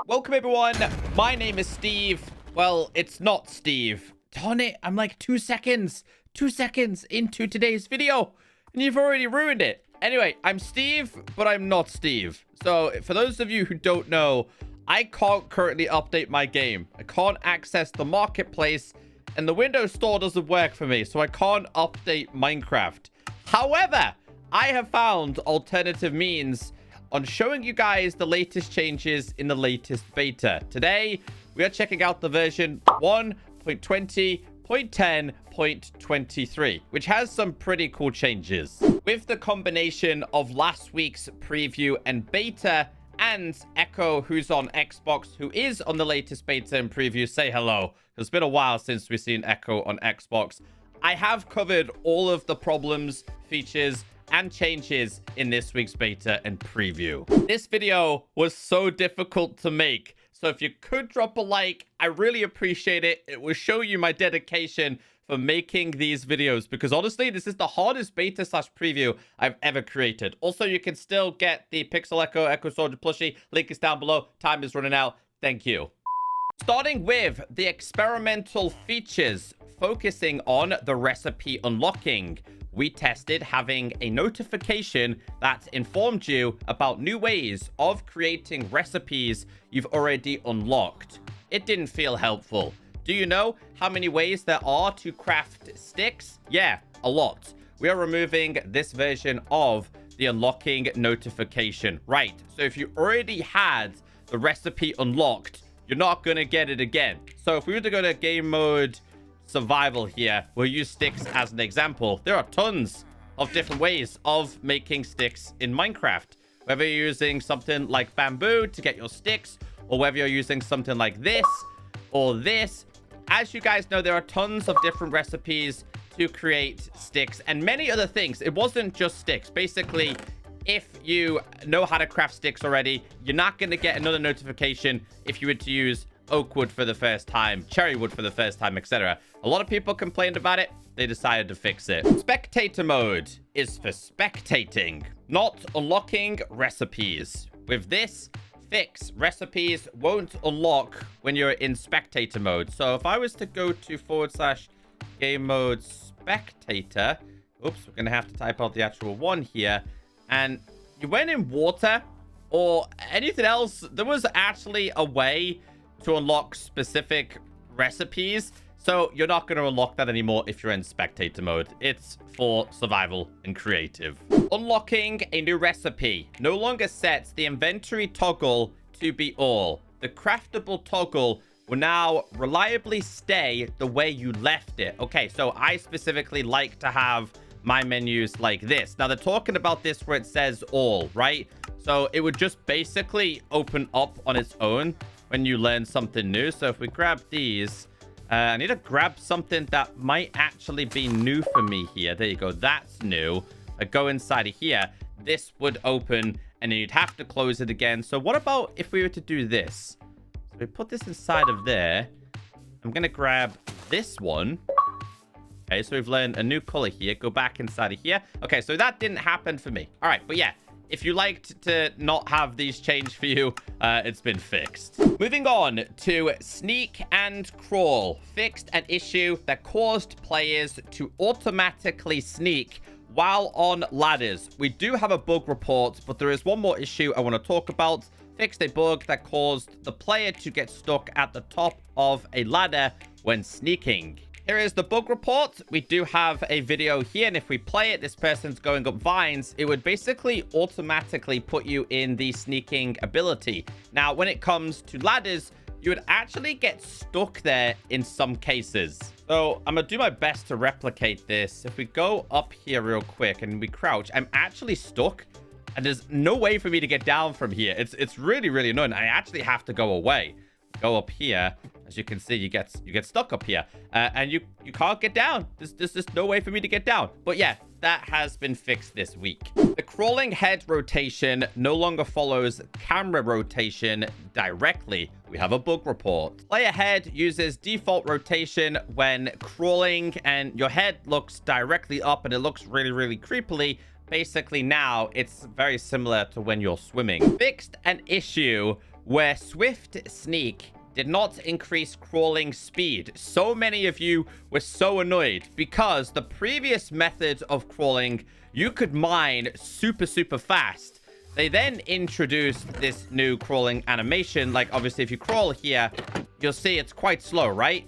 Welcome everyone, my name is Steve. Well, it's not Steve. Darn it, I'm like 2 seconds into today's video and you've already ruined it. Anyway, I'm Steve, but I'm not Steve. So for those of you who don't know, I can't currently update my game. I can't access the marketplace and the Windows Store doesn't work for me, so I can't update Minecraft. However, I have found alternative means on showing you guys the latest changes in the latest beta. Today, we are checking out the version 1.20.10.23, which has some pretty cool changes. With the combination of last week's preview and beta, and Echo, who's on Xbox, who is on the latest beta and preview, say hello. It's been a while since we've seen Echo on Xbox. I have covered all of the problems, features, and changes in this week's beta and preview. This video was so difficult to make, so if you could drop a like, I really appreciate it. It will show you my dedication for making these videos, because honestly, this is the hardest beta slash preview I've ever created. Also, you can still get the Pixel Echo Soldier plushie. Link is down below. Time is running out. Thank you. Starting with the experimental features, focusing on the recipe unlocking. We tested having a notification that informed you about new ways of creating recipes you've already unlocked. It didn't feel helpful. Do you know how many ways there are to craft sticks? Yeah, a lot. We are removing this version of the unlocking notification. Right, so if you already had the recipe unlocked, you're not going to get it again. So if we were to go to game mode survival here, we'll use sticks as an example. There are tons of different ways of making sticks in Minecraft. Whether you're using something like bamboo to get your sticks, or whether you're using something like this or this. As you guys know, there are tons of different recipes to create sticks and many other things. It wasn't just sticks. Basically, if you know how to craft sticks already, you're not going to get another notification if you were to use oak wood for the first time, cherry wood for the first time, etc. A lot of people complained about it. They decided to fix it. Spectator mode is for spectating, not unlocking recipes. With this fix, recipes won't unlock when you're in spectator mode. So if I was to go to / game mode spectator, oops, we're gonna have to type out the actual one here, and you went in water or anything else, there was actually a way to unlock specific recipes. So you're not going to unlock that anymore if you're in spectator mode. It's for survival and creative. Unlocking a new recipe no longer sets the inventory toggle to be all. The craftable toggle will now reliably stay the way you left it. Okay, so I specifically like to have my menus like this. Now they're talking about this where it says all, right? So it would just basically open up on its own when you learn something new. So if we grab these, I need to grab something that might actually be new for me here. There you go. That's new. I go inside of here. This would open and then you'd have to close it again. So what about if we were to do this? So we put this inside of there. I'm going to grab this one. Okay, so we've learned a new color here. Go back inside of here. Okay, so that didn't happen for me. All right, but yeah. If you liked to not have these change for you, it's been fixed. Moving on to sneak and crawl. Fixed an issue that caused players to automatically sneak while on ladders. We do have a bug report, but there is one more issue I want to talk about. Fixed a bug that caused the player to get stuck at the top of a ladder when sneaking. Here is the bug report. We do have a video here, and if we play it, this person's going up vines. It would basically automatically put you in the sneaking ability. Now, when it comes to ladders, you would actually get stuck there in some cases. So I'm gonna do my best to replicate this. If we go up here real quick and we crouch, I'm actually stuck, and there's no way for me to get down from here. It's really, really annoying. I actually have to go away. Go up here. As you can see, you get stuck up here, and you can't get down. There's just no way for me to get down. But yeah, that has been fixed this week. The crawling head rotation no longer follows camera rotation directly. We have a bug report. Player head uses default rotation when crawling, and your head looks directly up, and it looks really, really creepily. Basically, now it's very similar to when you're swimming. Fixed an issue where Swift Sneak did not increase crawling speed. So many of you were so annoyed because the previous method of crawling, you could mine super, super fast. They then introduced this new crawling animation. Like, obviously, if you crawl here, you'll see it's quite slow, right?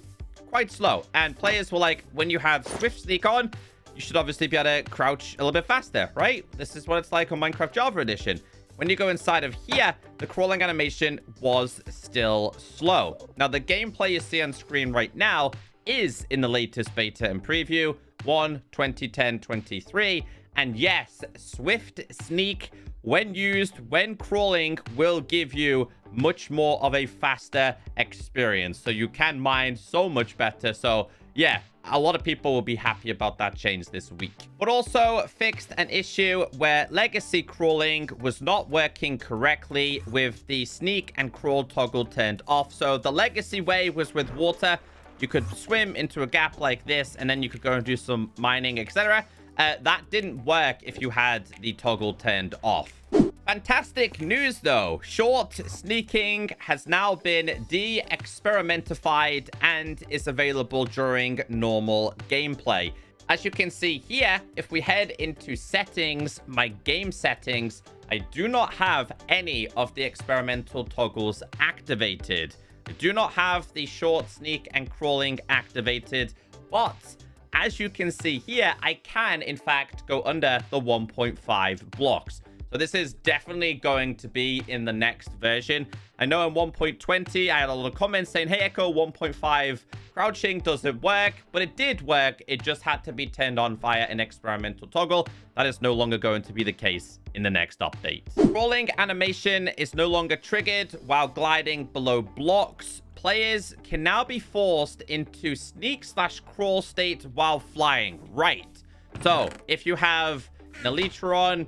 Quite slow. And players were like, when you have Swift Sneak on, you should obviously be able to crouch a little bit faster, right? This is what it's like on Minecraft Java Edition. When you go inside of here, the crawling animation was still slow. Now, the gameplay you see on screen right now is in the latest beta and preview, 1.20.10.23. And yes, Swift Sneak, when used, when crawling, will give you much more of a faster experience. So you can mine so much better. So yeah, a lot of people will be happy about that change this week. But also fixed an issue where legacy crawling was not working correctly with the sneak and crawl toggle turned off. So the legacy way was with water. You could swim into a gap like this, and then you could go and do some mining, etc. That didn't work if you had the toggle turned off. Fantastic news, though. Short sneaking has now been de-experimentified and is available during normal gameplay. As you can see here, if we head into settings, my game settings, I do not have any of the experimental toggles activated. I do not have the short sneak and crawling activated, but as you can see here, I can, in fact, go under the 1.5 blocks. So this is definitely going to be in the next version. I know in 1.20, I had a lot of comments saying, hey, Echo, 1.5 crouching doesn't work, but it did work. It just had to be turned on via an experimental toggle. That is no longer going to be the case in the next update. Crawling animation is no longer triggered while gliding below blocks. Players can now be forced into sneak/crawl state while flying. Right. So if you have an elytra on,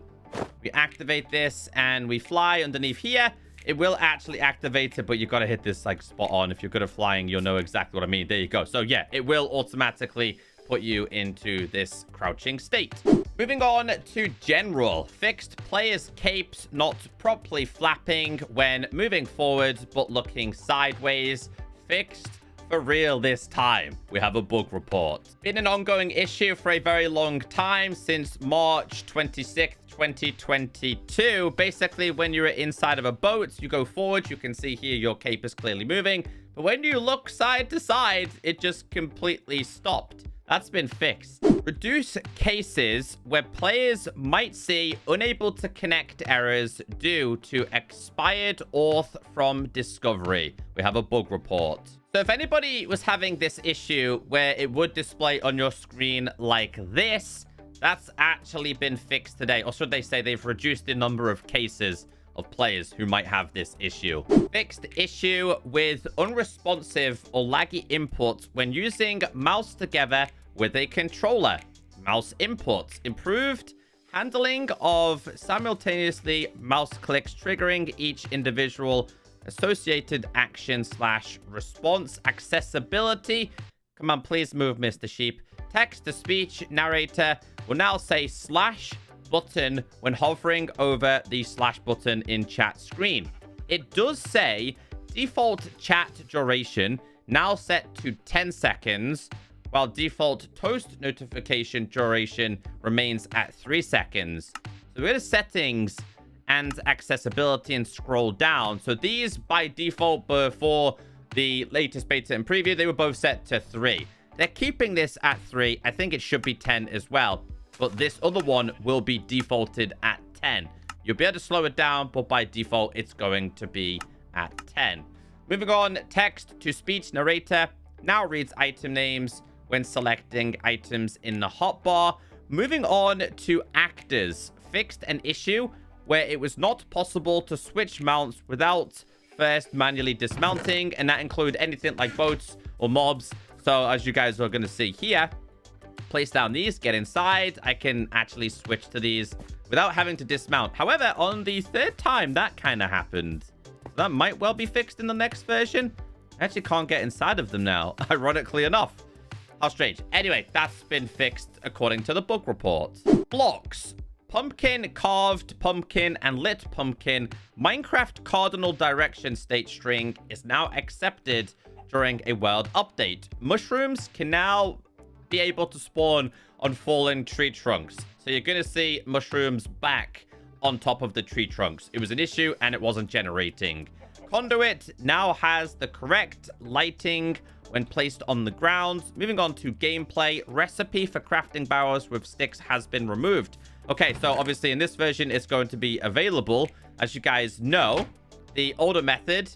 we activate this and we fly underneath here, it will actually activate it, but you've got to hit this like spot on. If you're good at flying, you'll know exactly what I mean. There you go. So yeah, it will automatically put you into this crouching state. Moving on to general. Fixed players' capes not properly flapping when moving forward, but looking sideways. Fixed for real this time. We have a bug report. Been an ongoing issue for a very long time, since March 26th, 2022. Basically, when you're inside of a boat, you go forward, you can see here your cape is clearly moving. But when you look side to side, it just completely stopped. That's been fixed. Reduce cases where players might see unable to connect errors due to expired auth from discovery. We have a bug report. So if anybody was having this issue where it would display on your screen like this, that's actually been fixed today. Or should they say they've reduced the number of cases of players who might have this issue. Fixed issue with unresponsive or laggy inputs when using mouse together with a controller. Mouse inputs. Improved handling of simultaneously mouse clicks triggering each individual associated action/response. Accessibility. Come on, please move, Mr. Sheep. Text-to-speech narrator will now say /button when hovering over the / button in chat screen. It does say default chat duration now set to 10 seconds, while default toast notification duration remains at 3 seconds. So go to settings and accessibility and scroll down. So these by default before the latest beta and preview, they were both set to 3. They're keeping this at 3. I think it should be 10 as well. But this other one will be defaulted at 10. You'll be able to slow it down, but by default, it's going to be at 10. Moving on, text-to-speech narrator now reads item names when selecting items in the hotbar. Moving on to actors. Fixed an issue where it was not possible to switch mounts without first manually dismounting, and that include anything like boats or mobs. So as you guys are going to see here, place down these, get inside. I can actually switch to these without having to dismount. However, on the third time, that kind of happened. That might well be fixed in the next version. I actually can't get inside of them now, ironically enough. How strange. Anyway, that's been fixed according to the bug report. Blocks. Pumpkin, Carved Pumpkin, and Lit Pumpkin, Minecraft Cardinal Direction state string is now accepted during a world update. Mushrooms can now be able to spawn on fallen tree trunks. So you're going to see mushrooms back on top of the tree trunks. It was an issue and it wasn't generating. Conduit now has the correct lighting when placed on the ground. Moving on to gameplay. Recipe for crafting barrels with sticks has been removed. Okay, so obviously in this version, it's going to be available. As you guys know, the older method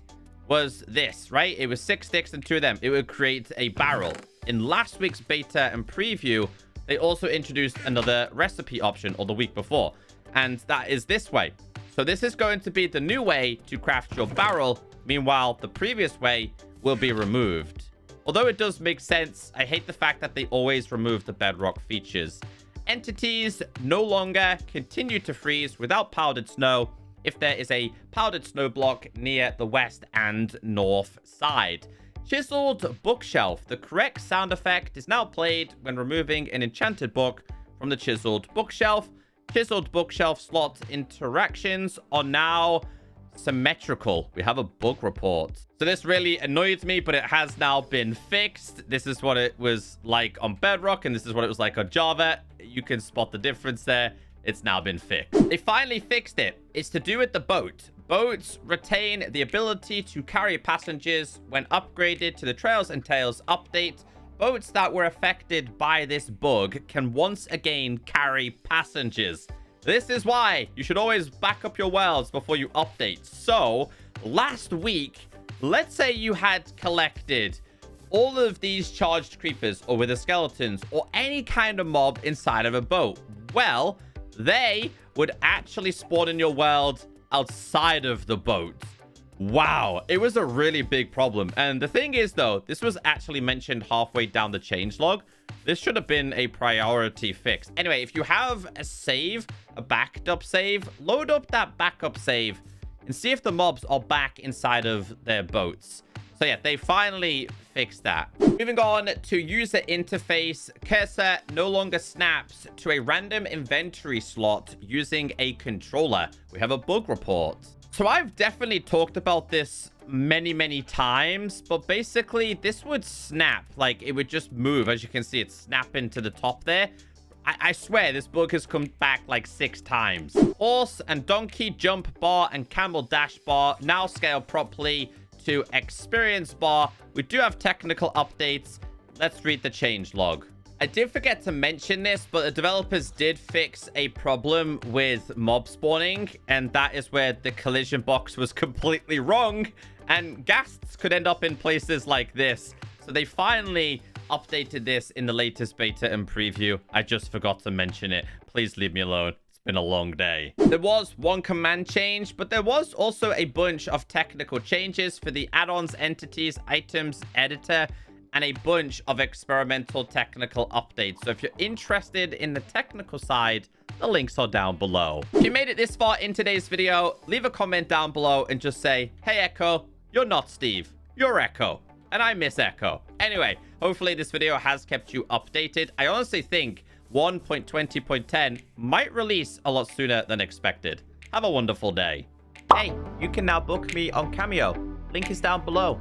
was this, right? It was 6 sticks and 2 of them. It would create a barrel. In last week's beta and preview, they also introduced another recipe option, or the week before. And that is this way. So this is going to be the new way to craft your barrel. Meanwhile, the previous way will be removed. Although it does make sense, I hate the fact that they always remove the bedrock features. Entities no longer continue to freeze without powdered snow if there is a powdered snow block near the west and north side. Chiseled bookshelf. The correct sound effect is now played when removing an enchanted book from the chiseled bookshelf. Chiseled bookshelf slot interactions are now symmetrical. We have a bug report. So this really annoyed me, but it has now been fixed. This is what it was like on Bedrock, and this is what it was like on Java. You can spot the difference there. It's now been fixed. They finally fixed it. It's to do with the boat. Boats retain the ability to carry passengers when upgraded to the Trails and Tales update. Boats that were affected by this bug can once again carry passengers. This is why you should always back up your worlds before you update. So, last week, let's say you had collected all of these charged creepers or wither skeletons or any kind of mob inside of a boat. Well, they would actually spawn in your world outside of the boat. Wow, it was a really big problem. And the thing is, though, this was actually mentioned halfway down the changelog. This should have been a priority fix. Anyway, if you have a save, a backed up save, load up that backup save and see if the mobs are back inside of their boats. So yeah, they finally fixed that. Moving on to user interface, cursor no longer snaps to a random inventory slot using a controller. We have a bug report. So I've definitely talked about this many times, but basically this would snap. Like, it would just move. As you can see, it's snapping to the top there. I swear this bug has come back like 6 times. Horse and donkey jump bar and camel dash bar now scale properly to experience bar. We do have technical updates. Let's read the changelog. I did forget to mention this, but the developers did fix a problem with mob spawning, and that is where the collision box was completely wrong, and ghasts could end up in places like this. So they finally updated this in the latest beta and preview. I just forgot to mention it. Please leave me alone. It's been a long day. There was one command change, but there was also a bunch of technical changes for the add-ons, entities, items, editor, and a bunch of experimental technical updates. So if you're interested in the technical side, the links are down below. If you made it this far in today's video, leave a comment down below and just say, hey, Echo, you're not Steve, you're Echo, and I miss Echo. Anyway, hopefully this video has kept you updated. I honestly think 1.20.10 might release a lot sooner than expected. Have a wonderful day. Hey, you can now book me on Cameo. Link is down below.